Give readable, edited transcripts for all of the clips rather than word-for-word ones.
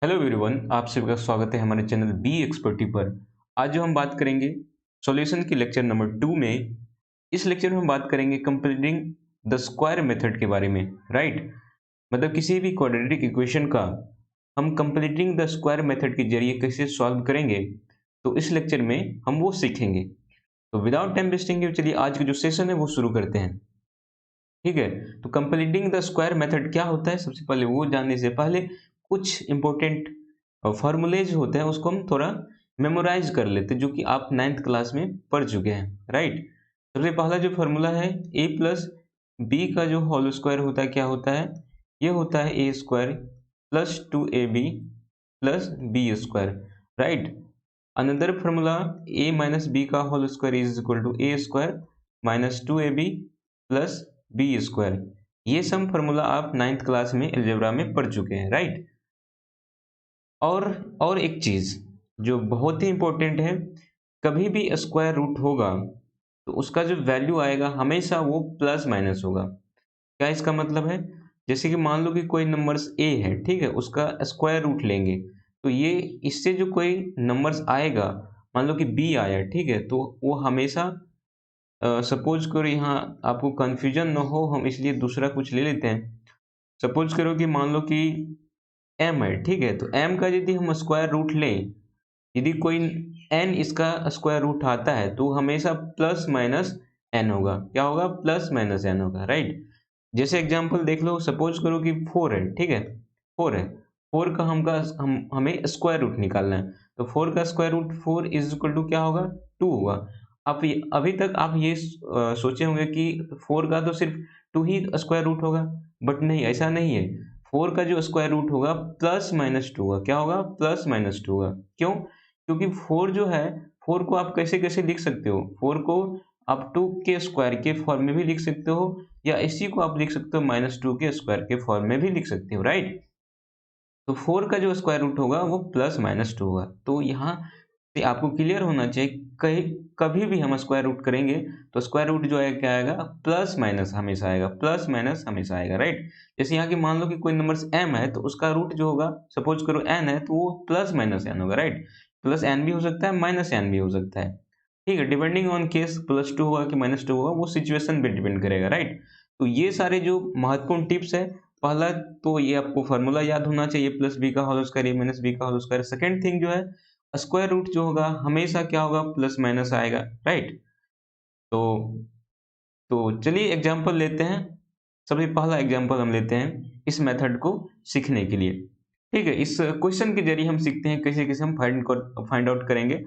Hello everyone, आप सभी का स्वागत है हमारे चैनल बी एक्सपर्टी पर। आज जो हम बात करेंगे सॉल्यूशन की लेक्चर नंबर 2 में। इस लेक्चर में हम बात करेंगे कंप्लीटिंग द स्क्वायर मेथड के बारे में। राइट, मतलब किसी भी क्वाड्रेटिक इक्वेशन का हम कंप्लीटिंग द स्क्वायर मेथड के जरिए कैसे सॉल्व करेंगे, तो इस लेक्चर में हम वो सीखेंगे। तो विदाउट टाइम वेस्टिंग चलिए आज का जो सेशन है वो शुरू करते हैं। ठीक है, तो कंप्लीटिंग द स्क्वायर मेथड क्या होता है, सबसे पहले वो जानने से पहले कुछ इंपॉर्टेंट फॉर्मूलेज होते हैं उसको हम थोड़ा मेमोराइज कर लेते हैं, जो कि आप 9th क्लास में पढ़ चुके हैं। राइट, सबसे पहला जो फॉर्मूला है ए प्लस बी का जो होल स्क्वायर होता है क्या होता है, ये होता है A square plus 2ab plus B square. Right, another formula a minus B का whole square is equal to A square minus 2ab plus B square. ये सब फॉर्मूला आप 9th क्लास में अलजेब्रा में पढ़ चुके हैं। राइट, और एक चीज जो बहुत ही इंपॉर्टेंट है, कभी भी स्क्वायर रूट होगा तो उसका जो वैल्यू आएगा हमेशा वो प्लस माइनस होगा। क्या इसका मतलब है, जैसे कि मान लो कि कोई नंबर्स ए है, ठीक है, उसका स्क्वायर रूट लेंगे तो ये इससे जो कोई नंबर्स आएगा, मान लो कि बी आया, ठीक है, तो वो हमेशा सपोज करो, यहाँ आपको कंफ्यूजन ना हो हम इसलिए दूसरा कुछ ले लेते हैं। सपोज करो कि मान लो कि एम है, ठीक है, तो एम का यदि हम स्क्वायर रूट लें, यदि कोई एन इसका स्क्वायर रूट आता है तो हमेशा प्लस माइनस एन होगा। क्या होगा? प्लस माइनस एन होगा। राइट, जैसे एग्जांपल देख लो, सपोज करो कि 4 है, ठीक है, 4 है, 4 का हमें स्क्वायर रूट निकालना है, तो 4 का square root 4 is equal to क्या होगा? 2 होगा। आप अभी तक आप ये सोचे होंगे कि 4 का तो सिर्फ 2 ही स्क्वायर रूट होगा, बट नहीं, ऐसा नहीं है। 4 का जो स्क्वायर रूट होगा प्लस माइनस 2 होगा। क्या होगा? प्लस माइनस 2 होगा। क्यों? क्योंकि 4 जो है, 4 को आप कैसे कैसे लिख सकते हो, 4 को आप 2 के स्क्वायर के फॉर्म में भी लिख सकते हो, या इसी को आप लिख सकते हो -2 के स्क्वायर के फॉर्म में भी लिख सकते हो। राइट, तो 4 का जो स्क्वायर रूट होगा वो प्लस माइनस 2 होगा। तो यहाँ से आपको क्लियर होना चाहिए, कहीं कभी भी हम स्क्वायर रूट करेंगे तो स्क्वायर रूट जो है क्या आएगा? प्लस माइनस हमेशा आएगा, प्लस माइनस हमेशा आएगा। राइट, जैसे यहाँ की मान लो कि कोई नंबर m है तो उसका रूट जो होगा, सपोज करो n है, तो वो प्लस माइनस n होगा। राइट, प्लस n भी हो सकता है, माइनस n भी हो सकता है। ठीक है, डिपेंडिंग ऑन केस +2 होगा कि -2 होगा, वो सिचुएशन पे डिपेंड करेगा। राइट, तो ये सारे जो महत्वपूर्ण टिप्स है, पहला तो ये आपको फार्मूला याद होना चाहिए, प्लस बी का होल स्क्वायर ए माइनस बी का होल स्क्वायर। सेकेंड थिंग जो है, स्क्वायर रूट जो होगा हमेशा क्या होगा? प्लस माइनस आएगा। राइट, तो चलिए एग्जांपल लेते हैं। सबसे पहला एग्जांपल हम लेते हैं इस मेथड को सीखने के लिए। ठीक है, इस क्वेश्चन के जरिए हम सीखते हैं कैसे कैसे हम फाइंड आउट करेंगे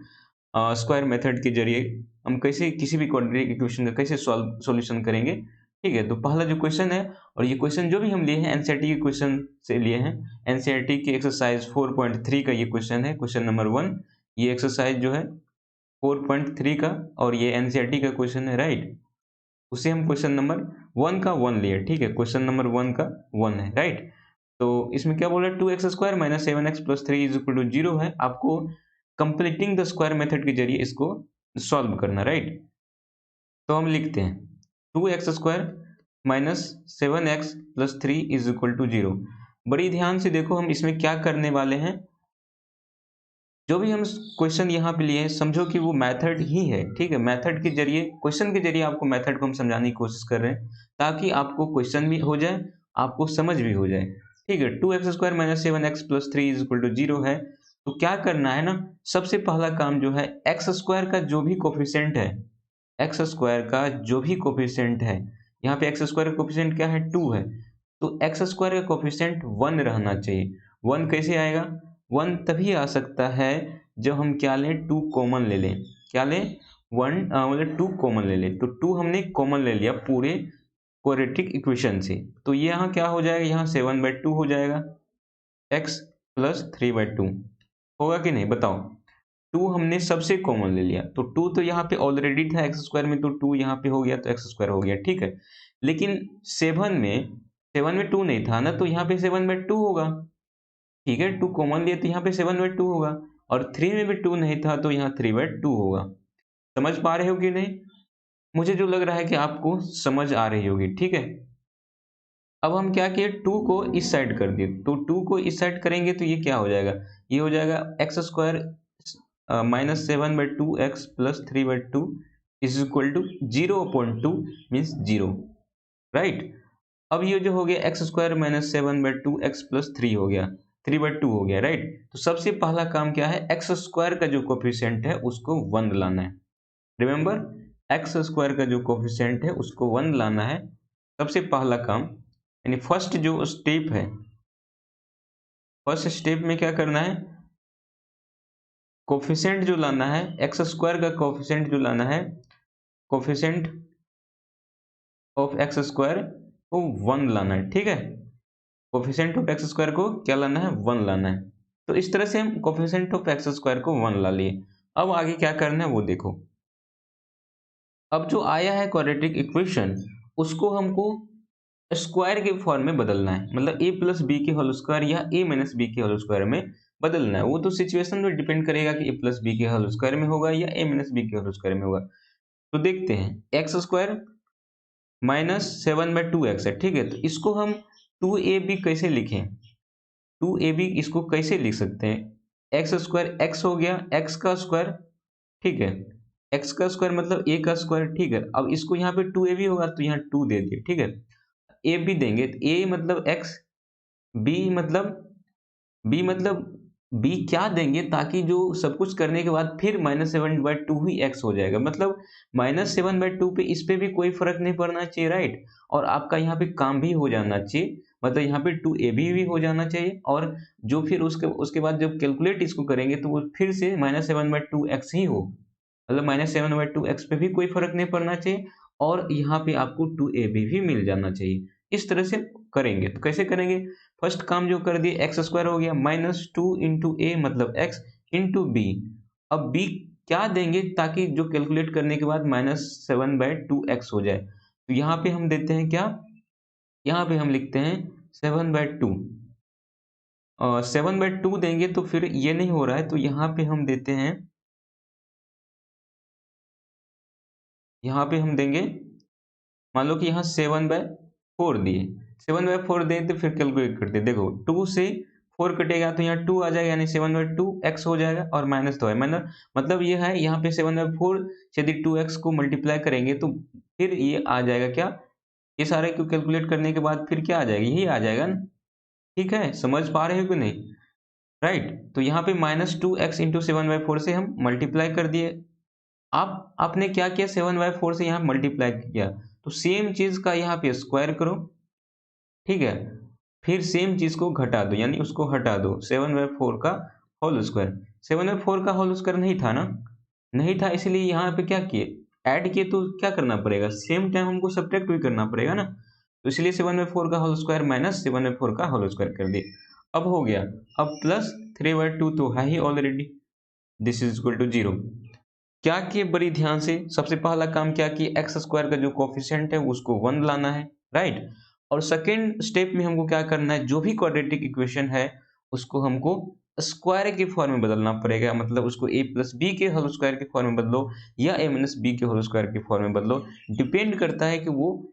स्क्वायर मेथड के जरिए हम कैसे किसी भी क्वाड्रेटिक इक्वेशन का कैसे सॉल्यूशन करेंगे। ठीक है, तो पहला जो क्वेश्चन है, और ये क्वेश्चन जो भी हम लिए हैं एनसीईआरटी के क्वेश्चन से लिए हैं, एनसीईआरटी के एक्सरसाइज 4.3 का ये क्वेश्चन है, क्वेश्चन नंबर 1। ये एक्सरसाइज जो है 4.3 का, और ये एनसीईआरटी का क्वेश्चन है। राइट, उसे हम क्वेश्चन नंबर 1 का 1 लिए। ठीक है, क्वेश्चन नंबर 1 का 1 है। राइट, तो इसमें क्या बोला? 2x square minus 7x plus 3 is equal to 0 है। आपको कंप्लीटिंग द स्क्वायर मेथड के जरिए इसको सॉल्व करना। राइट, तो हम लिखते हैं 2x square minus 7x plus 3 is equal to 0। बड़ी ध्यान से देखो, हम इसमें क्या करने वाले हैं। जो भी हम क्वेश्चन यहाँ पे लिए हैं, समझो कि वो मेथड ही है। ठीक है, मेथड के जरिए, क्वेश्चन के जरिए आपको मेथड को हम समझाने की कोशिश कर रहे हैं, ताकि आपको क्वेश्चन भी हो जाए, आपको समझ भी हो जाए। ठीक है, 2x square minus 7x plus 3 is equal to 0 है। तो क्या करना है ना, सबसे पहला काम जो है, एक्स स्क्वायर का जो भी कोफिशिएंट है, एक्स स्क्वायर का जो भी कोफिशिएंट है, यहाँ पे एक्स स्क्वायर का कोफिशिएंट क्या है? 2 है, तो एक्स स्क्वायर का कोफिशिएंट 1 रहना चाहिए। 1 कैसे आएगा? 1 तभी आ सकता है जब हम क्या लें? 2 कॉमन ले लें। क्या लें? 1 मतलब 2 कॉमन ले लें। तो 2 हमने कॉमन ले लिया पूरे क्वाड्रेटिक इक्वेशन से, तो ये यहाँ क्या हो जाएगा? यहाँ 7/2 हो जाएगा, x प्लस 3/2 होगा कि नहीं? बताओ, 2 हमने सबसे कॉमन ले लिया, तो 2 तो यहाँ पे ऑलरेडी था एक्स स्क्वायर में, तो 2 यहाँ पे हो गया, तो एक्स स्क्वायर हो गया। ठीक है, लेकिन 7 में 2 नहीं था ना, तो यहाँ पे 7/2 होगा। ठीक है, 2 कॉमन लिए तो यहाँ पे 7/2 होगा, और 3 में भी 2 नहीं था तो यहाँ 3/2 होगा। समझ पा रहे हो कि नहीं? मुझे जो लग रहा है कि आपको समझ आ रही होगी। ठीक है, अब हम क्या किए? 2 को इस साइड कर दिए, तो 2 को इस साइड करेंगे तो ये क्या हो जाएगा, ये हो जाएगा x square minus 7/2x plus 3/2 is equal to 0/2 means 0, right. अब ये जो हो गया x square minus 7/2x plus 3 हो गया, 3/2 हो गया, राइट। तो सबसे पहला काम क्या है, एक्स स्क्वायर का जो कोफिशिएंट है उसको 1 लाना है। रिमेंबर, एक्स स्क्वायर का जो कोफिशिएंट है उसको 1 लाना है, सबसे पहला काम। यानी फर्स्ट जो स्टेप है, फर्स्ट स्टेप में क्या करना है, कोफिशिएंट जो लाना है, एक्स स्क्वायर का कोफिशिएंट जो लाना है, कोफिशिएंट ऑफ एक्स स्क्वायर को 1 लाना है, ठीक है। कोफिशिएंट ऑफ एक्स स्क्वायर को क्या लाना है, 1 लाना है। तो इस तरह से हम कोफिशिएंट ऑफ एक्स स्क्वायर को 1 ला लिए। अब आगे क्या करना है वो देखो। अब जो आया है क्वाड्रेटिक इक्वेशन, उसको हमको स्क्वायर के फॉर्म में बदलना है, मतलब a प्लस बी के होल स्क्वायर या a माइनस बी के होल स्क्वायर में बदलना है। वो तो सिचुएशन में डिपेंड करेगा कि a प्लस बी के होल स्क्वायर में होगा या a माइनस बी के होल स्क्वायर में होगा। तो देखते हैं, एक्स स्क्वायर माइनस 7/2x है, ठीक है। तो इसको हम 2ab कैसे लिखें, 2ab इसको कैसे लिख सकते हैं, एक्स स्क्वायर एक्स हो गया, एक्स का स्क्वायर, ठीक है, एक्स का स्क्वायर मतलब a का स्क्वायर, ठीक है। अब इसको यहाँ पे 2ab होगा तो यहाँ 2 दे दिए, ठीक है। ए बी देंगे तो ए मतलब एक्स, बी मतलब बी क्या देंगे, ताकि जो सब कुछ करने के बाद फिर -7/2 ही एक्स हो जाएगा, मतलब -7/2 पे इस पे भी कोई फर्क नहीं पड़ना चाहिए, राइट। और आपका यहाँ पे काम भी हो जाना चाहिए, मतलब यहाँ पे 2ab भी हो जाना चाहिए, और जो फिर उसके बाद जब कैलकुलेट इसको करेंगे तो वो फिर से -7/2 एक्स ही हो, मतलब -7/2 एक्स पे भी कोई फर्क नहीं पड़ना चाहिए, और यहाँ पे आपको 2ab भी मिल जाना चाहिए। इस तरह से करेंगे। तो कैसे करेंगे, फर्स्ट काम जो कर दिए, एक्स स्क्वायर हो गया -2 इंटू ए मतलब एक्स इंटू बी। अब बी क्या देंगे ताकि जो कैलकुलेट करने के बाद -7/2 एक्स हो जाए, तो यहाँ पे हम देते हैं क्या, यहाँ पे हम लिखते हैं 7/2, 7/2 देंगे तो फिर ये नहीं हो रहा है, तो यहाँ पे हम देते हैं, यहाँ पे हम देंगे, मान लो कि यहाँ 7/4 दिए, 7/4 दें तो फिर कैलकुलेट करते, देखो 2 से 4 कटेगा तो यहाँ 2 आ जाएगा, यानी 7/2 एक्स हो जाएगा, और माइनस तो है, मतलब ये है, यहाँ पे 7/4 से यदि 2x को मल्टीप्लाई करेंगे तो फिर ये आ जाएगा क्या, ये सारे को कैलकुलेट करने के बाद फिर क्या आ जाएगा, यही आ जाएगा ना, ठीक है। समझ पा रहे हो कि नहीं, राइट। तो यहाँ पे -2x इंटू 7/4 से हम मल्टीप्लाई कर दिए, आपने क्या किया, 7/4 से यहाँ मल्टीप्लाई किया, तो सेम चीज का यहाँ पे स्क्वायर करो, ठीक है। फिर सेम चीज को घटा दो, यानी उसको हटा दो, 7/4 का होल स्क्वायर, 7/4 का होल स्क्वायर नहीं था ना, नहीं था, इसलिए यहाँ पे क्या किए, ऐड किए, तो क्या करना पड़ेगा, सेम टाइम हमको सब्ट्रैक्ट भी करना पड़ेगा ना, तो इसलिए 7/4 का होल स्क्वायर माइनस 7/4 का होल स्क्वायर कर दिए। अब हो गया, अब प्लस 3/2 तो है ही already, this is equal to 0। क्या किए बड़ी ध्यान से, सबसे पहला काम क्या किए, एक्स स्क्वायर का जो कोफिशिएंट है उसको 1 लाना है, राइट। और सेकेंड स्टेप में हमको क्या करना है, जो भी क्वाड्रेटिक इक्वेशन है उसको हमको स्क्वायर के फॉर्म में बदलना पड़ेगा, मतलब उसको a प्लस बी के होल स्क्वायर के फॉर्म में बदलो या a माइनस बी के होल स्क्वायर के फॉर्म में बदलो, डिपेंड करता है कि वो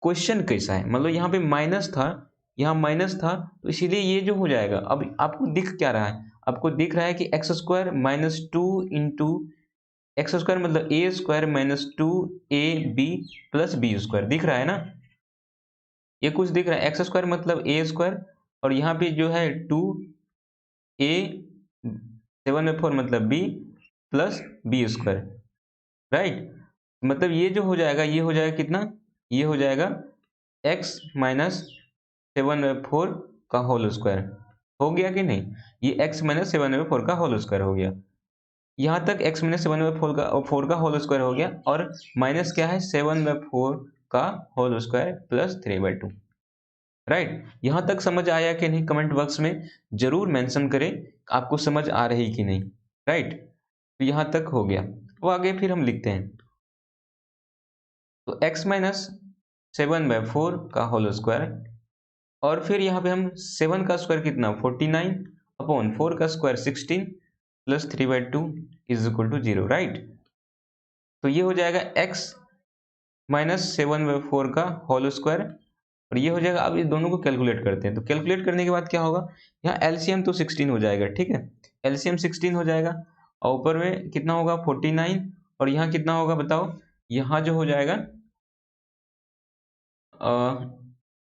क्वेश्चन कैसा है। मतलब यहाँ पे माइनस था, यहाँ माइनस था, तो इसीलिए ये जो हो जाएगा। अब आपको दिख क्या रहा है, आपको दिख रहा है कि X square -2 into X square मतलब A square -2ab plus B square दिख रहा है ना, ये कुछ दिख रहा है, एक्स स्क्वायर मतलब ए स्क्वायर, और यहाँ पे जो है 2a 7/4 मतलब b plus B square, right. मतलब ये जो हो जाएगा, ये हो जाएगा कितना, ये हो जाएगा x माइनस 7/4 का होल स्क्वायर, हो गया कि नहीं, ये x माइनस 7/4 का होल स्क्वायर हो गया। यहाँ तक x माइनस 7/4 का होल स्क्वायर हो गया, और माइनस क्या है, 7/4 का होल स्क्वायर प्लस 3/2, राइट। यहाँ तक समझ आया कि नहीं, कमेंट बॉक्स में जरूर मेंशन करें आपको समझ आ रही कि नहीं, राइट। तो यहाँ तक हो गया। वो आगे फिर हम लिखते हैं, तो x माइनस 7/4 का होल स्क्वायर, और फिर यहाँ पे हम 7 का स्क्वायर कितना 49 अपॉन 4 का square 16 plus 3/2 is equal to 0, right. तो ये हो जाएगा x माइनस 7/4 का होल स्क्वायर और ये हो जाएगा। अब ये दोनों को कैलकुलेट करते हैं, तो कैलकुलेट करने के बाद क्या होगा, यहाँ एलसीएम तो 16 हो जाएगा, ठीक है, एलसीएम 16 हो जाएगा, और ऊपर में कितना होगा 49, और यहाँ कितना होगा बताओ, यहाँ जो हो जाएगा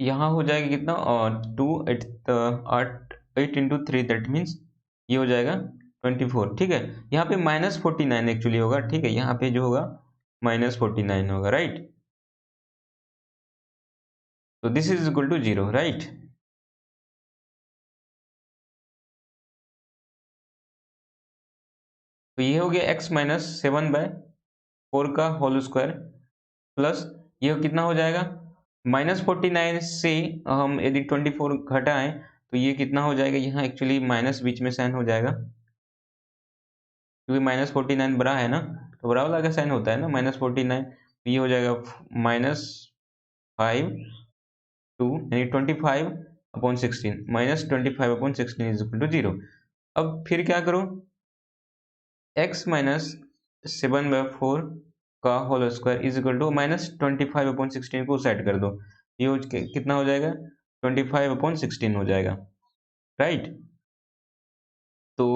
यहाँ हो जाएगा कितना, 8 इंटू 3, दैट मीन्स ये हो जाएगा 24, ठीक है। यहाँ पे -49 एक्चुअली होगा, ठीक है, यहाँ पे जो होगा -49 होगा, राइट। तो this is equal to 0, right. तो ये हो गया x-7/4 का होल स्क्वायर प्लस ये कितना हो जाएगा, -49 से हम यदि 24 घटाएं तो ये कितना हो जाएगा, यहाँ एक्चुअली माइनस बीच में साइन हो जाएगा, क्योंकि -49 बड़ा है ना, तो बड़ा वाला का साइन होता है ना -49, तो ये हो जाएगा -5/2 यानी 25/16, -25/16 इज इक्वल टू 0। अब फिर क्या करो, x-7/4 का whole square is equal to -25/16 को सेट कर दो, ये कितना हो जाएगा 25/16 हो जाएगा, राइट। तो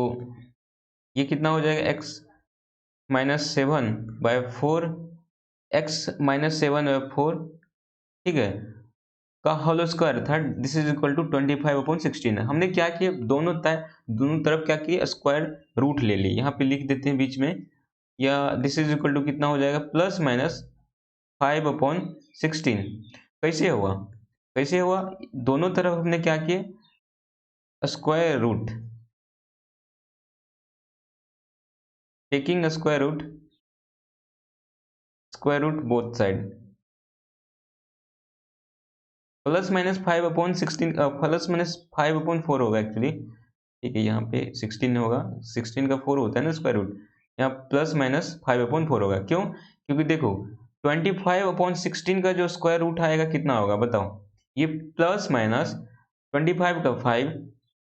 ये कितना हो जाएगा x-7/4 x-7/4, ठीक है, का होल स्क्वायर था, दिस इज इक्वल टू 25/16 है। हमने क्या किया, दोनों तरफ क्या किया, स्क्वायर रूट ले ली, यहाँ पे लिख देते हैं बीच में, या दिस इज इक्वल टू कितना हो जाएगा +/5/16। कैसे हुआ, दोनों तरफ हमने क्या किया, square root, taking square root both side, +/5/16 होगा एक्चुअली, ठीक है, यहाँ पे 16 होगा, 16 का 4 होता है ना स्क्वायर रूट, यहाँ +/5/4 होगा, क्यों, क्योंकि देखो 25/16 का जो स्क्वायर रूट आएगा कितना होगा बताओ, ये +/25 का 5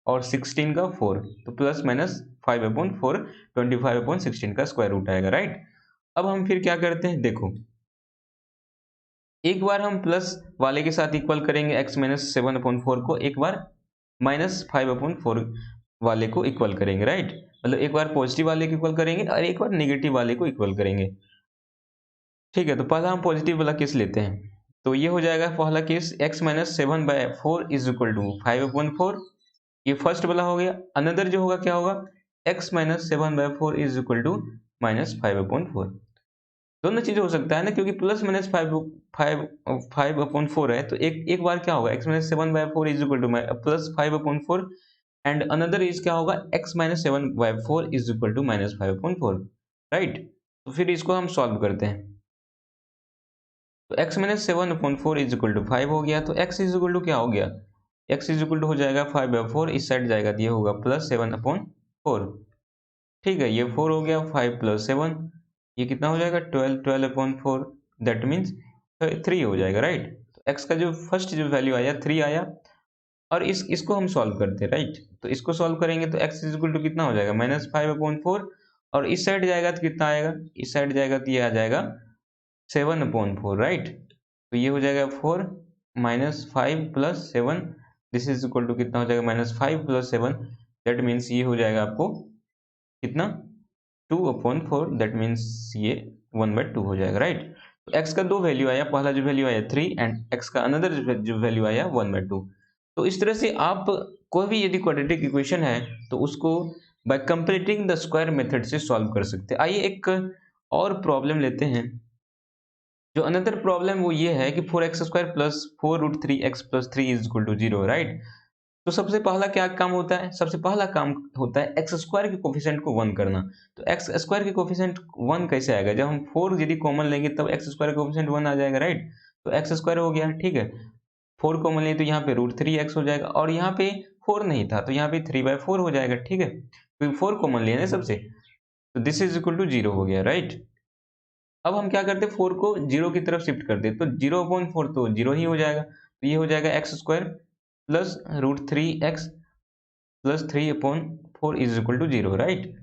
और 16 का 4, तो +/5/4 25/16 का स्क्वायर रूट आएगा, राइट। अब हम फिर क्या करते हैं, देखो एक बार हम प्लस वाले के साथ इक्वल करेंगे x-7/4 को, एक बार -5/4 वाले को इक्वल करेंगे, राइट, मतलब एक बार पॉजिटिव वाले को इक्वल करेंगे और एक बार नेगेटिव वाले को इक्वल करेंगे, ठीक है। तो पहला हम पॉजिटिव वाला केस लेते हैं, तो ये हो जाएगा पहला case x-7/4 is equal to 5/4, ये फर्स्ट वाला हो गया। अनदर जो होगा क्या होगा, x-7/4 इज इक्वल टू -5/4, दोनों चीजें हो सकता है ना, क्योंकि +-5/4 है, तो एक बार क्या होगा x-7/4 is equal to +5/4, and another is क्या होगा x-7/4 is equal to -5/4, right. तो फिर इसको हम सॉल्व करते हैं, तो x-7/4 इज इक्वल टू 5 हो गया, तो x इज इक्वल टू क्या हो गया, x इज इक्वल टू हो जाएगा 5/4, इस साइड जाएगा तो ये होगा +7/4, ठीक है, ये 4 हो गया, 5 + 7 ये कितना हो जाएगा 12/4, दैट मीन्स 3 हो जाएगा, राइट। तो x का जो फर्स्ट जो वैल्यू आया 3 आया, और इसको हम सॉल्व करते हैं, राइट। तो इसको सॉल्व करेंगे तो x इज इक्वल टू कितना हो जाएगा -5/4, और इस साइड जाएगा तो कितना आएगा, इस साइड जाएगा तो ये आ जाएगा 7/4, राइट। तो ये हो जाएगा 4 -5 + 7, दिस इज इक्वल टू कितना हो जाएगा -5 + 7, दैट मीन्स ये हो जाएगा आपको कितना 2/4, दैट मीन्स ये 1/2 हो जाएगा, राइट। तो x का दो वैल्यू आया, पहला जो वैल्यू आया 3 एंड x का अनदर जो वैल्यू आया 1/2। तो इस तरह से आप कोई भी यदि क्वाड्रेटिक इक्वेशन है तो उसको bye completing the square method से सॉल्व कर सकते हैं। आइए एक और प्रॉब्लम लेते हैं, जो अनदर प्रॉब्लम वो ये है कि 4x² + 4√3x + 3 is equal to 0, right. तो सबसे पहला क्या काम होता है, सबसे पहला काम होता है x² के कोफिशिएंट को 1 करना। तो x² के कोफिशिएंट 1 कैसे आएगा, जब हम 4 यदि कॉमन लेंगे तब x² का कोफिशिएंट 1 आ जाएगा, राइट। तो x² हो गया, ठीक है, 4 कॉमन लिए तो यहाँ पे √3x हो जाएगा, और यहाँ पे 4 नहीं था तो यहाँ पे 3/4 हो जाएगा, ठीक है, क्योंकि 4 कॉमन लिए ना सबसे, तो दिस इज इक्वल टू 0 हो गया, राइट। अब हम क्या करते हैं, 4 को 0 की तरफ शिफ्ट कर दे, तो 0/4 तो 0 ही हो जाएगा, तो ये हो जाएगा x² + √3x + 3/4 is equal to 0, right.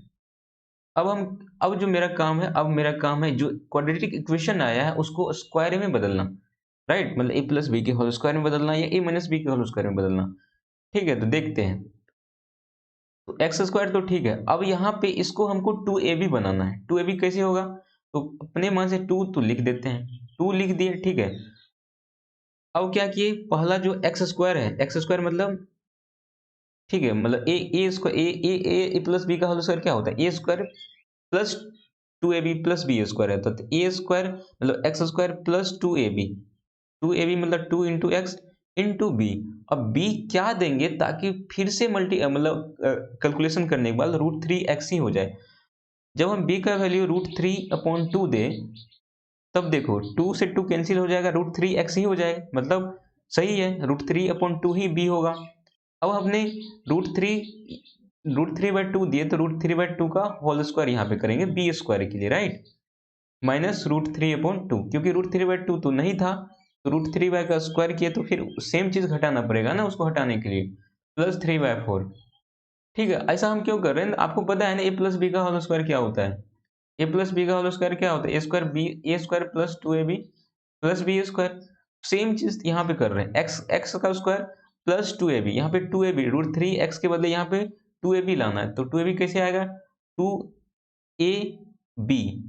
अब जो मेरा काम है, जो क्वाड्रेटिक इक्वेशन आया है उसको स्क्वायर में बदलना। राइट, मतलब ए प्लस बी के होल स्क्वायर में बदलना या ए माइनस बी के होल स्क्वायर में बदलना। ठीक है, तो देखते हैं। तो एक्स स्क्वायर तो ठीक है, अब यहाँ पे इसको हमको 2ab बनाना है। 2ab कैसे होगा, तो अपने मन से 2 तो लिख देते हैं, 2 लिख दिए। ठीक है, अब क्या किए, पहला जो एक्स स्क्वायर है, एक्स स्क्वायर मतलब ठीक है, मतलब A square A plus B का होल स्क्वायर क्या होता है, A square plus 2ab plus B square है। तो ए स्क्वायर मतलब एक्स स्क्वायर प्लस 2ab मतलब 2 इंटू एक्स इंटू बी। अब बी क्या देंगे ताकि फिर से मल्टी मतलब कैलकुलेशन करने के बाद √3x ही हो जाए। जब हम b का वैल्यू √3/2 दे, तब देखो 2 से 2 कैंसिल हो जाएगा, √3x ही हो जाएगा, मतलब सही है, √3/2 ही b होगा। अब हमने √3/2 दिए तो √3/2 का होल स्क्वायर यहाँ पे करेंगे बी स्क्वायर के लिए, राइट, माइनस √3/2, क्योंकि √3/2 तो नहीं था, तो √3 का स्क्वायर किए तो फिर सेम चीज घटाना पड़ेगा ना उसको हटाने के लिए, प्लस 3/4। ठीक है, ऐसा हम क्यों कर रहे हैं, आपको पता है ना ए प्लस बी का होल स्क्वायर क्या होता है, ए प्लस बी का होल स्क्वायर क्या होता है, A square plus 2ab plus B square. Same चीज यहाँ पे कर रहे हैं, एक्स का स्क्वायर प्लस 2ab, यहाँ पे 2ab √3x के बदले यहाँ पे 2ab लाना है, तो 2ab कैसे आएगा, 2ab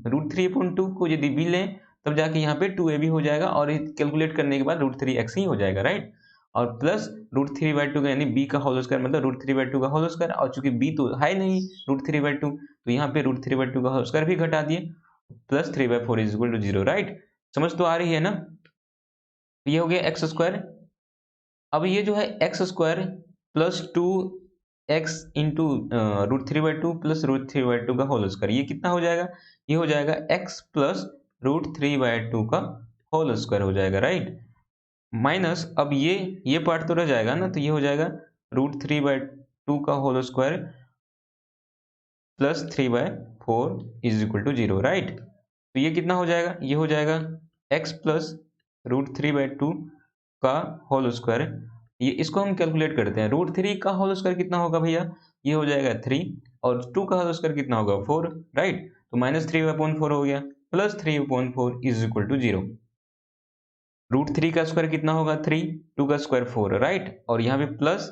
√3/2 को यदि b लें तब जाके यहाँ पे 2ab हो जाएगा, और कैलकुलेट करने के बाद √3x ही हो जाएगा, राइट, और प्लस √3/2 का यानी b का होल स्क्वायर मतलब √3/2 का होल स्क्वायर, और चूंकि b तो है नहीं √3/2, तो यहाँ पे √3/2 का होल स्क्वायर भी घटा दिए, plus 3/4 is equal to 0, right. समझ तो आ रही है ना, तो ये हो गया एक्स स्क्वायर। अब ये जो है X square plus 2x into √3/2 plus √3/2 का होल स्क्वायर, ये कितना हो जाएगा, ये हो जाएगा x प्लस √3/2 का होल स्क्वायर हो जाएगा, राइट, माइनस अब ये पार्ट तो रह जाएगा ना, तो ये हो जाएगा √3/2 का whole square plus 3/4 is equal to 0, right. तो ये कितना हो जाएगा, ये हो जाएगा x प्लस √3/2 का होल स्क्वायर। ये इसको हम कैलकुलेट करते हैं, √3 का होल स्क्वायर कितना होगा भैया, ये हो जाएगा 3, और 2 का होल स्क्वायर कितना होगा 4, राइट, तो माइनस 3/4 हो गया, प्लस 3/4 इज इक्वल टू 0। √3 का स्क्वायर कितना होगा 3, 2 का स्क्वायर 4, राइट, और यहाँ पे प्लस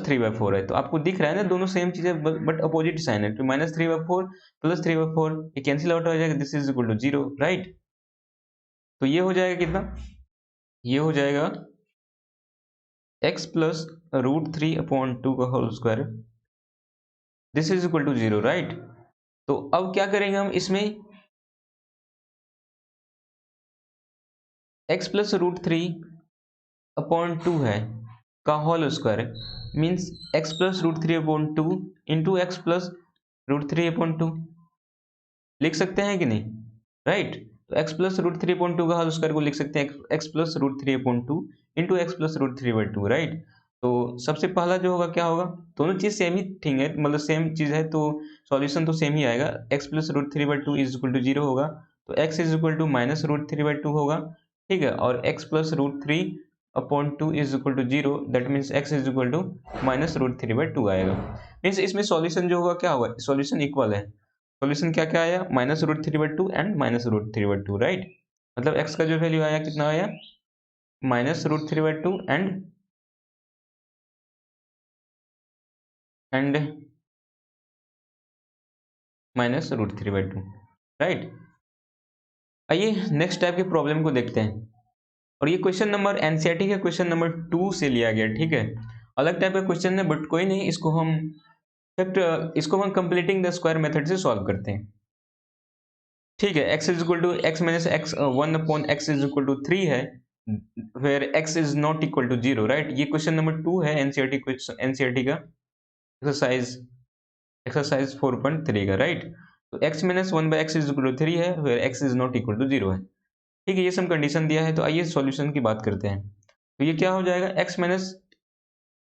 3/4 है, तो आपको दिख रहा है ना दोनों सेम चीज है बट अपोजिट साइन है, तो माइनस 3/4 प्लस 3/4 ये कैंसिल आउट हो जाएगा, this is equal to 0, right. तो ये हो जाएगा कितना, ये हो जाएगा x प्लस √3/2 का whole square, this is equal to 0, right. तो अब क्या करेंगे हम इसमें, x प्लस √3/2 है का whole square means x plus √3/2 into x plus √3/2 लिख सकते हैं कि नहीं, राइट, तो x प्लस √3/2 का होल स्क्वायर को लिख सकते हैं x plus √3/2 into x plus √3/2, right. तो सबसे पहला जो होगा क्या होगा, दोनों चीज सेम ही ठीक है, मतलब सेम चीज है, तो सॉल्यूशन तो सेम ही आएगा, x plus √3/2 is equal to 0 होगा, तो x is equal to minus √3/2 होगा, ठीक है, और x plus √3/2 is equal to 0, that means x is equal to minus √3/2 आएगा। मीन्स इसमें सॉल्यूशन जो होगा क्या होगा, सॉल्यूशन इक्वल है, सॉल्यूशन क्या क्या आया, माइनस √3/2 एंड माइनस √3/2, राइट, मतलब x का जो वैल्यू आया कितना आया, माइनस √3/2 एंड माइनस √3/2, राइट। आइए नेक्स्ट टाइप के प्रॉब्लम को देखते हैं, और ये क्वेश्चन नंबर एनसीईआरटी के क्वेश्चन नंबर 2 से लिया गया, ठीक है, अलग टाइप का क्वेश्चन है बट कोई नहीं, इसको हम कंप्लीटिंग द स्क्वायर मेथड से सॉल्व करते हैं। ठीक है, x is equal to x minus x 1/x is equal to 3 है, where x is not equal to 0, right. ये क्वेश्चन नंबर 2 है एनसीईआरटी क्वेश्चन, एनसीईआरटी का एक्सरसाइज 4.3 का, राइट। तो x minus 1/x is equal to 3 है, where x is not equal to 0 है, ठीक है, ये सब कंडीशन दिया है। तो आइए सॉल्यूशन की बात करते हैं। तो ये क्या हो जाएगा, x minus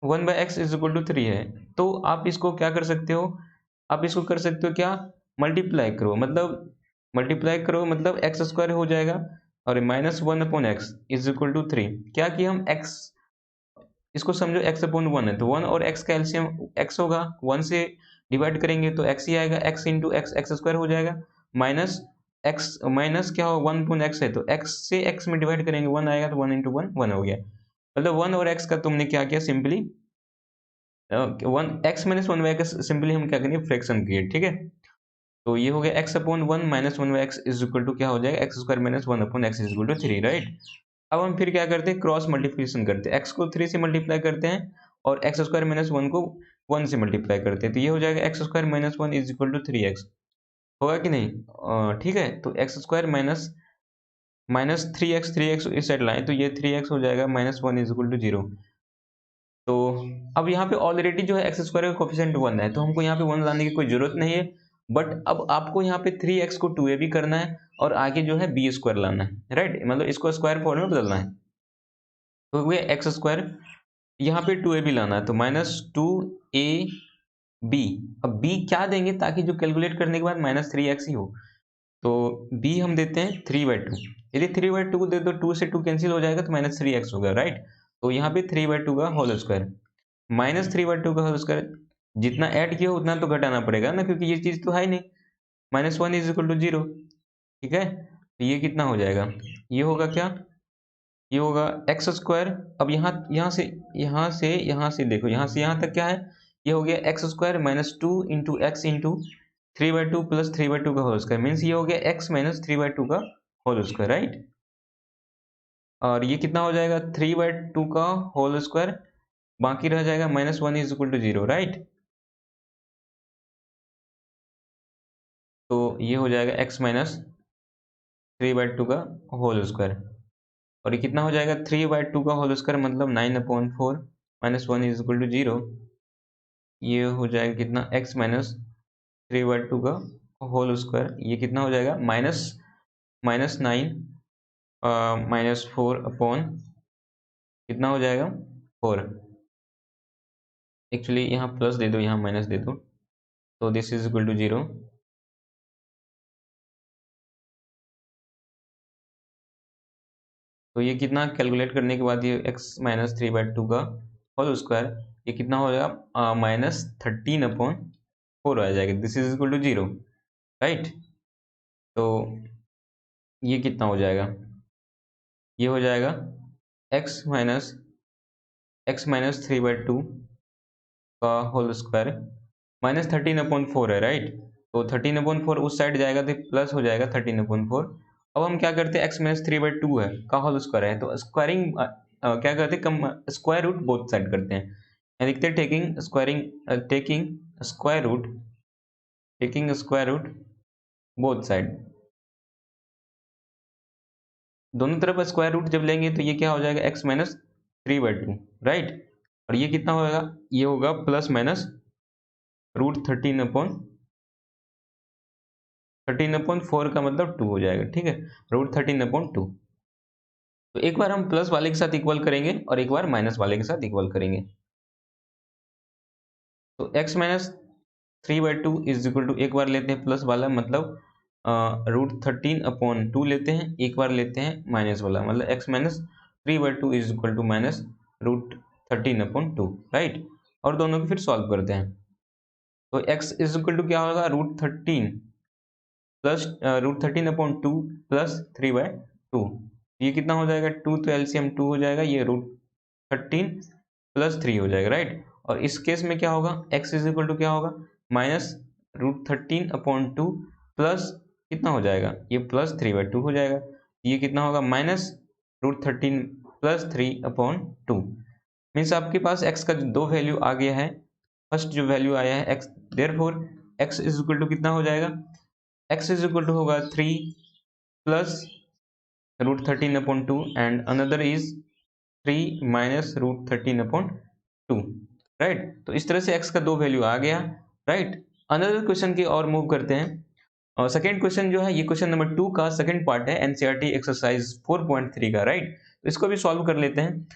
1/x is equal to 3 है, तो आप इसको क्या कर सकते हो, आप इसको कर सकते हो क्या, मल्टीप्लाई करो मतलब एक्स स्क्वायर हो जाएगा, और minus 1/x is equal to 3, क्या कि हम x इसको समझो x/1 है, तो 1 और x का एलसीएम x होगा, 1 से डिवाइड करेंगे तो x ही आएगा, x into x x square हो जाएगा, माइनस एक्स माइनस क्या हो 1/x है तो x से x में डिवाइड करेंगे 1 आएगा तो 1 इंटू 1 1 हो गया। मतलब 1 और x का तुमने क्या किया सिंपली 1 x-1 y का सिंपली हम क्या करेंगे फ्रैक्शन किए, ठीक है। तो ये हो गया x/1 minus 1/x is equal to क्या हो जाएगा x² minus 1/x is equal to 3, right. अब हम फिर क्या करते हैं क्रॉस मल्टीप्लिकेशन करते हैं, x को 3 से मल्टीप्लाई करते हैं और x² माइनस 1 को 1 से मल्टीप्लाई करते हैं, तो ये हो जाएगा x² minus 1 is equal to 3x, होगा कि नहीं। ठीक है, तो x² माइनस माइनस 3x इस साइड लाएं तो ये 3x हो जाएगा माइनस 1 इज इक्वल टू 0। तो अब यहाँ पे ऑलरेडी जो है x² का कोफिशिएंट 1 है तो हमको यहाँ पे 1 लाने की कोई जरूरत नहीं है, बट अब आपको यहाँ पे 3x को 2a भी करना है और आगे जो है b² लाना है, राइट, मतलब इसको स्क्वायर फॉर्म में बदलना है। तो ये x², यहाँ पे 2a भी लाना है तो माइनस 2ab। अब b क्या देंगे ताकि जो कैलकुलेट करने के बाद माइनस 3x ही हो, तो b हम देते हैं 3/2। यदि 3/2 को दे दो 2 से 2 कैंसिल हो जाएगा तो माइनस 3x होगा, राइट। तो यहाँ पे 3/2 का होल स्क्वायर माइनस 3/2 का होल स्क्वायर, जितना ऐड किया उतना तो घटाना पड़ेगा ना, क्योंकि ये चीज तो है ही नहीं। माइनस 1 इज इक्वल टू 0, ठीक है। तो ये कितना हो जाएगा, ये होगा क्या, ये होगा x²। अब यहाँ से देखो, यहाँ से यहाँ तक क्या है, ये हो गया x² minus 2 into X into 3/2 plus 3/2 का होल स्क्वायर, मीन्स ये हो गया x माइनस 3/2 का होल स्क्वायर, राइट। और ये कितना हो जाएगा 3/2 का होल स्क्वायर, बाकी रह जाएगा minus 1 is equal to 0, right. तो ये हो जाएगा x माइनस 3/2 का होल स्क्वायर, और ये कितना हो जाएगा 3/2 का होल स्क्वायर मतलब 9/4 माइनस 1 इज इक्वल टू 0। ये हो जाएगा कितना x माइनस 3/2 का होल स्क्वायर, ये कितना हो जाएगा माइनस माइनस 9 माइनस 4 अपॉन कितना हो जाएगा 4। एक्चुअली यहाँ प्लस दे दो, यहाँ माइनस दे दो, तो दिस इज इक्वल टू 0। तो ये कितना कैलकुलेट करने के बाद ये x माइनस 3/2 का होल स्क्वायर, ये कितना हो जाएगा माइनस 13/4 आ जाएगा, this is equal to 0, right. तो ये कितना हो जाएगा, ये हो जाएगा x माइनस 3/2 का होल स्क्वायर माइनस 13/4 है, राइट। तो 13/4 उस साइड जाएगा तो प्लस हो जाएगा 13/4। अब हम क्या करते हैं x माइनस 3/2 है का होल स्क्वायर है तो स्क्वायरिंग क्या करते हैं कम स्क्वायर रूट बोथ साइड करते हैं, लिखते हैं taking square root both side, दोनों तरफ स्क्वायर रूट जब लेंगे तो ये क्या हो जाएगा x माइनस 3/2, राइट। और ये कितना होगा, ये होगा प्लस माइनस रूट 13/4 का मतलब 2 हो जाएगा, ठीक है, रूट 13/2। तो एक बार हम प्लस वाले के साथ इक्वल करेंगे और एक बार माइनस वाले के साथ इक्वल करेंगे। तो x minus 3/2 is equal to, एक बार लेते हैं प्लस वाला मतलब रूट 13/2 लेते हैं, एक बार लेते हैं माइनस वाला मतलब x minus 3/2 is equal to minus root 13/2, right. और दोनों को फिर सॉल्व करते हैं तो x इज इक्वल टू क्या होगा रूट 13 प्लस रूट 13/2 प्लस 3/2, ये कितना हो जाएगा 2, तो एलसीएम 2 हो जाएगा, ये रूट 13 प्लस 3 हो जाएगा, राइट। और इस केस में क्या होगा x इज इक्वल टू क्या होगा माइनस रूट 13/2 प्लस कितना हो जाएगा ये प्लस 3/2 हो जाएगा, ये कितना होगा माइनस रूट 13 प्लस 3/2। मीन्स आपके पास x का दो वैल्यू आ गया है, फर्स्ट जो वैल्यू आया है x, therefore x is equal to कितना हो जाएगा, x इज इक्वल टू होगा 3 plus root 13/2 and another is 3 minus root 13/2, right. तो इस तरह से x का दो वैल्यू आ गया, राइट। अनदर क्वेश्चन की और मूव करते हैं, और सेकेंड क्वेश्चन जो है ये क्वेश्चन नंबर 2 का सेकेंड पार्ट है एनसीईआरटी एक्सरसाइज 4.3 का, राइट। तो इसको भी सॉल्व कर लेते हैं,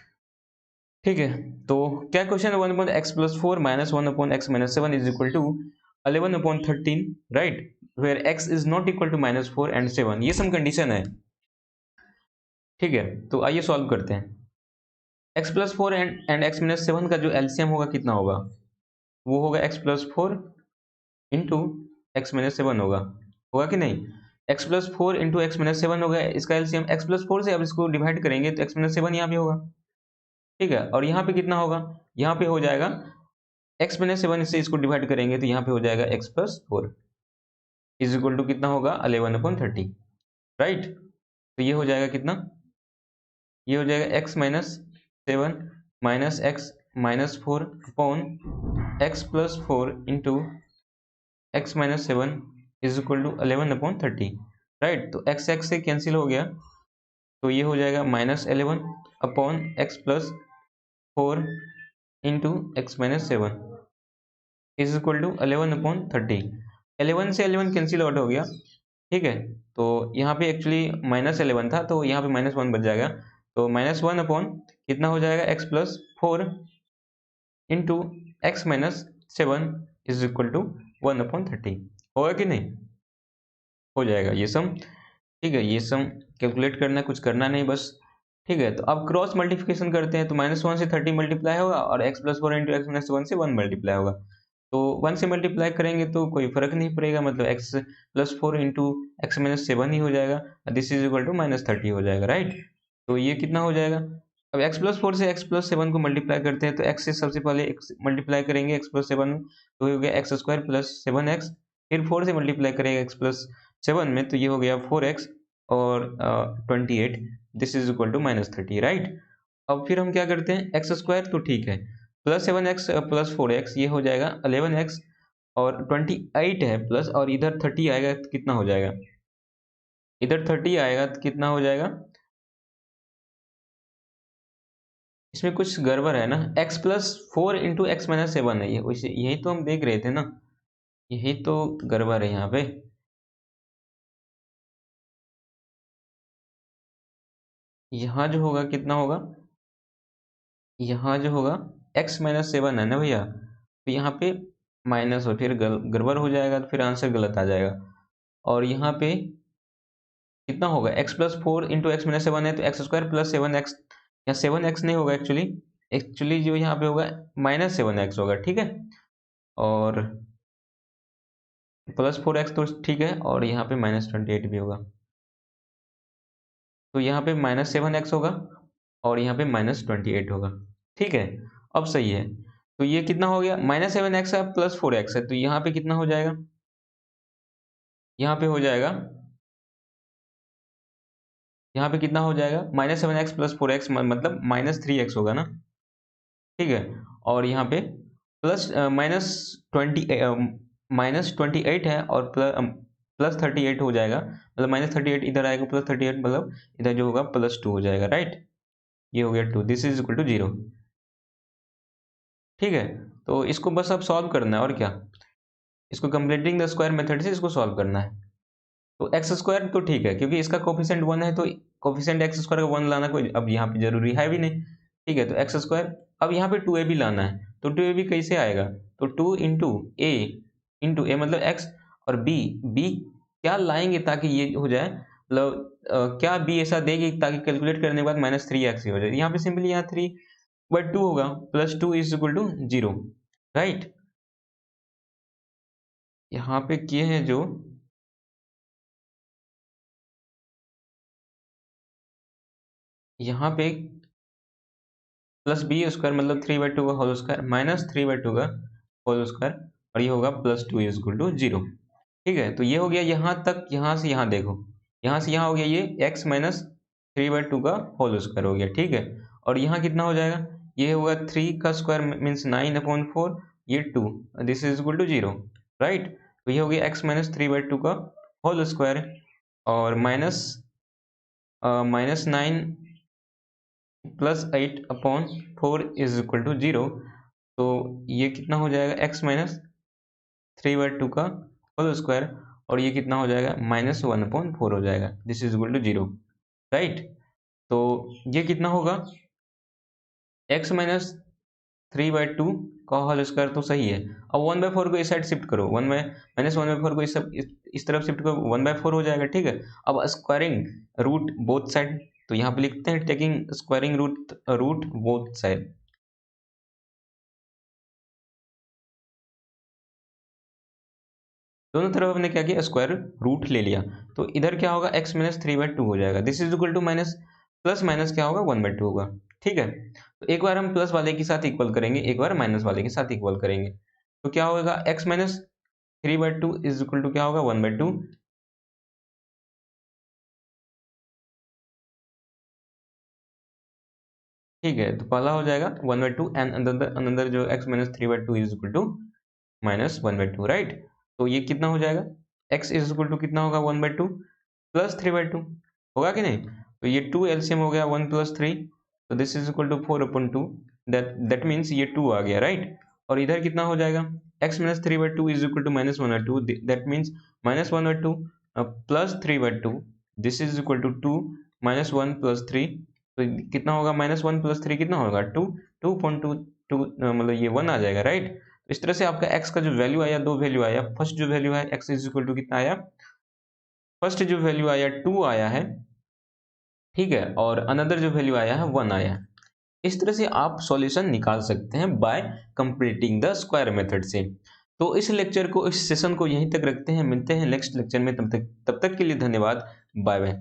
ठीक है। तो क्या क्वेश्चन है 1/x+4 minus 1/x-7 is equal to 11/13, right, where x is not equal to -4 and 7, ये सम कंडीशन है, ठीक है। तो आइए सॉल्व करते हैं। x+4 एंड x-7 का जो एलसीएम होगा कितना होगा, वो होगा x+4 इंटू x-7 होगा कि नहीं। X plus four into x minus seven हो गया, इसका एलसीएम एक्स प्लस फोर से अब इसको डिवाइड करेंगे तो एक्स माइनस सेवन यहाँ पे होगा, ठीक है। और यहाँ पे कितना होगा, यहाँ पे हो जाएगा एक्स माइनस सेवन से इसको डिवाइड करेंगे तो यहाँ पे हो जाएगा x plus four is equal to कितना होगा 11/30, राइट। तो ये हो जाएगा कितना, ये हो जाएगा x minus seven minus x minus four upon x plus four into x minus seven is equal to 11/30, right. तो एक्स एक्स से कैंसिल हो गया तो ये हो जाएगा -11 upon x plus four into x minus seven is equal to 11/30। 11 से 11 cancel out हो गया, ठीक है। तो यहाँ पे एक्चुअली -11 था तो यहाँ पे -1 बच जाएगा, तो -1 अपॉन कितना हो जाएगा x plus four into x minus seven is equal to 1/30, होगा कि नहीं, हो जाएगा ये सम, ठीक है। ये सम कैलकुलेट करना है, कुछ करना नहीं बस, ठीक है। तो अब क्रॉस मल्टीप्लिकेशन करते हैं तो -1 से 30 मल्टीप्लाई होगा और x plus four into x minus one से 1 मल्टीप्लाई होगा, तो 1 से मल्टीप्लाई करेंगे तो कोई फर्क नहीं पड़ेगा, मतलब X plus four into x minus seven ही हो जाएगा, दिस इज इक्वल टू -30 हो जाएगा, राइट। तो ये कितना हो जाएगा, अब एक्स प्लस फोर से एक्स प्लस सेवन को मल्टीप्लाई करते हैं तो एक्स से सबसे पहले एक्स मल्टीप्लाई करेंगे एक्स प्लस सेवन, तो हो गया x square plus seven x, फिर फोर से मल्टीप्लाई करेंगे एक्स प्लस सेवन में तो ये हो गया 4x और 28, this is equal to -30, right. अब फिर हम क्या करते हैं, एक्स स्क्वायर तो ठीक है, plus seven x plus four x ये हो जाएगा 11x और 28 है प्लस, और इधर 30 आएगा तो कितना हो जाएगा, इधर 30 आएगा तो कितना हो जाएगा, इसमें कुछ गड़बड़ है ना, x plus four into x minus seven है ये, वैसे यही तो हम देख रहे थे ना, यही तो गड़बड़ है यहाँ पे। यहाँ जो होगा कितना होगा, यहाँ जो होगा x माइनस सेवन है ना भैया, तो यहाँ पे माइनस हो फिर गड़बड़ हो जाएगा तो फिर आंसर गलत आ जाएगा। और यहाँ पे कितना होगा, x plus four into x minus seven है तो x square plus seven x, या सेवन एक्स नहीं होगा एक्चुअली, एक्चुअली जो यहाँ पे होगा -7x होगा, ठीक है। और प्लस फोर एक्स तो ठीक है, और यहाँ पे -28 भी होगा, तो यहाँ पे -7x होगा और यहाँ पे -28 होगा, ठीक है। अब सही है, तो ये कितना हो गया, -7x है प्लस फोर एक्स है, तो यहाँ पे कितना हो जाएगा, यहाँ पे हो जाएगा, यहाँ पे कितना हो जाएगा -7x प्लस फोर एक्स मतलब -3x होगा ना, ठीक है। और यहाँ पे प्लस -28 है और +38 हो जाएगा, मतलब -38 इधर आएगा +38 मतलब इधर जो होगा +2 हो जाएगा, राइट। ये हो गया 2, दिस इज इक्वल टू 0, ठीक है। तो इसको बस अब सॉल्व करना है और क्या, इसको कंप्लीटिंग द स्क्वायर मेथड से इसको सॉल्व करना है। तो एक्स स्क्वायर तो ठीक है क्योंकि इसका कोफिशिएंट 1 है, तो कोफिशिएंट एक्स स्क्वायर का 1 लाना कोई अब यहाँ पे जरूरी है भी नहीं, ठीक है। तो एक्स स्क्वायर, अब यहाँ पे 2a भी लाना है, तो 2a भी कैसे आएगा, तो 2 इंटू ए मतलब एक्स, और बी क्या लाएंगे ताकि ये हो जाए, मतलब क्या बी ऐसा देगी ताकि कैलकुलेट करने के बाद -3x ही हो जाए, यहाँ पे सिंपली यहाँ 3/2 होगा, +2 इज इक्वल टू 0, राइट। यहाँ पे किए हैं जो, यहाँ पे प्लस बी स्क्वायर मतलब 3/2 का होल स्क्वायर माइनस 3/2 का होल स्क्वायर, और ये होगा +2 इज इक्वल टू 0, ठीक है। तो ये हो गया यहाँ तक, यहाँ से यहाँ देखो, यहाँ से यहाँ हो गया ये x माइनस 3/2 का होल स्क्वायर हो गया, ठीक है। और यहाँ कितना हो जाएगा, ये होगा 3 का स्क्वायर मीन्स 9/4, ये 2, this is equal to 0, right. तो ये हो गया x माइनस 3/2 का होल स्क्वायर और -9 +8/4 इज इक्वल टू 0, तो ये कितना हो जाएगा x माइनस 3/2 का होल स्क्वायर, और ये कितना हो जाएगा -1/4 हो जाएगा, this is equal to 0, right. तो ये कितना होगा, x माइनस 3/2 का होल स्क्वायर तो सही है, अब 1/4 को इस साइड शिफ्ट करो, -1/4 को इस तरफ शिफ्ट करो, 1/4 हो जाएगा, ठीक है। अब स्क्वायरिंग रूट बोथ साइड, तो यहाँ पे लिखते हैं taking squaring root both side, दोनों तरफ हमने क्या किया, स्क्वायर रूट ले लिया, तो इधर क्या होगा, x माइनस 3/2 हो जाएगा। This is equal to minus plus minus क्या होगा, 1/2 होगा। ठीक है, तो एक बार हम प्लस वाले के साथ इक्वल करेंगे, एक बार माइनस वाले के साथ इक्वल करेंगे, तो क्या होगा, x minus 3/2 is equal to क्या होगा, 1/2। ठीक है, तो पहला हो जाएगा 1/2 एंड अनदर जो x minus 3/2 is equal to minus 1/2, right. तो ये कितना हो जाएगा, x इज इक्वल टू कितना होगा, 1/2 प्लस 3/2 होगा कि नहीं। तो ये 2 एलसीएम हो गया, 1 प्लस 3, तो this is equal to 4/2, that means ये 2 आ गया, राइट। और इधर कितना हो जाएगा, x minus 3/2 is equal to minus 1/2, that means minus 1/2 plus 3/2, this is equal to 2 minus 1 plus 3, तो कितना होगा, माइनस 1 प्लस 3 कितना होगा, 2, 2.22, मतलब ये 1 आ जाएगा, राइट। इस तरह से आपका x का जो वैल्यू आया, दो वैल्यू आया। फर्स्ट जो वैल्यू है x इज इक्वल टू कितना आया, फर्स्ट जो वैल्यू आया 2 आया है, ठीक है, और अनदर जो वैल्यू आया है 1 आया है। इस तरह से आप सॉल्यूशन निकाल सकते हैं bye completing the square method से। तो इस लेक्चर को, इस सेशन को यहीं तक रखते हैं, मिलते हैं नेक्स्ट लेक्चर में, तब तक के लिए धन्यवाद, बाय बाय।